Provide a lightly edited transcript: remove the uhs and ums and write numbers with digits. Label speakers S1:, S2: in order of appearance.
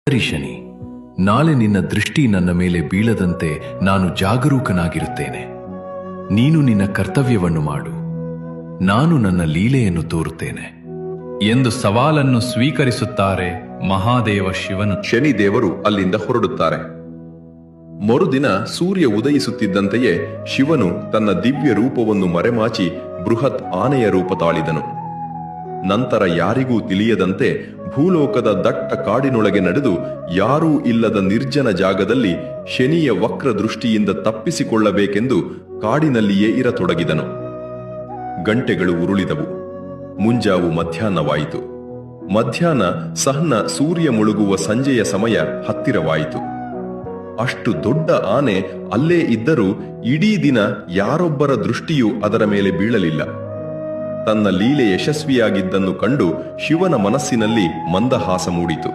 S1: ಸರಿ ಶನಿ, ನಾಳೆ ನಿನ್ನ ದೃಷ್ಟಿ ನನ್ನ ಮೇಲೆ ಬೀಳದಂತೆ ನಾನು ಜಾಗರೂಕನಾಗಿರುತ್ತೇನೆ. ನೀನು ನಿನ್ನ ಕರ್ತವ್ಯವನ್ನು ಮಾಡು, ನಾನು ನನ್ನ ಲೀಲೆಯನ್ನು ತೋರುತ್ತೇನೆ
S2: ಎಂದು ಸವಾಲನ್ನು ಸ್ವೀಕರಿಸುತ್ತಾರೆ ಮಹಾದೇವ ಶಿವನು.
S3: ಶನಿದೇವರು ಅಲ್ಲಿಂದ ಹೊರಡುತ್ತಾರೆ. ಮರುದಿನ ಸೂರ್ಯ ಉದಯಿಸುತ್ತಿದ್ದಂತೆಯೇ ಶಿವನು ತನ್ನ ದಿವ್ಯ ರೂಪವನ್ನು ಮರೆಮಾಚಿ ಬೃಹತ್ ಆನೆಯ ರೂಪ ತಾಳಿದನು. ನಂತರ ಯಾರಿಗೂ ತಿಳಿಯದಂತೆ ಭೂಲೋಕದ ದಟ್ಟ ಕಾಡಿನೊಳಗೆ ನಡೆದು ಯಾರೂ ಇಲ್ಲದ ನಿರ್ಜನ ಜಾಗದಲ್ಲಿ ಶನಿಯ ವಕ್ರ ದೃಷ್ಟಿಯಿಂದ ತಪ್ಪಿಸಿಕೊಳ್ಳಬೇಕೆಂದು ಕಾಡಿನಲ್ಲಿಯೇ ಇರತೊಡಗಿದನು. ಗಂಟೆಗಳು ಉರುಳಿದವು. ಮುಂಜಾವು ಮಧ್ಯಾಹ್ನವಾಯಿತು. ಮಧ್ಯಾಹ್ನ ಸಹನ ಸೂರ್ಯ ಮುಳುಗುವ ಸಂಜೆಯ ಸಮಯ ಹತ್ತಿರವಾಯಿತು. ಅಷ್ಟು ದೊಡ್ಡ ಆನೆ ಅಲ್ಲೇ ಇದ್ದರೂ ಇಡೀ ದಿನ ಯಾರೊಬ್ಬರ ದೃಷ್ಟಿಯೂ ಅದರ ಮೇಲೆ ಬೀಳಲಿಲ್ಲ. ತನ್ನ ಲೀಲೆ ಯಶಸ್ವಿಯಾಗಿದ್ದನ್ನು ಕಂಡು ಶಿವನ ಮನಸ್ಸಿನಲ್ಲಿ ಮಂದಹಾಸ ಮೂಡಿತು.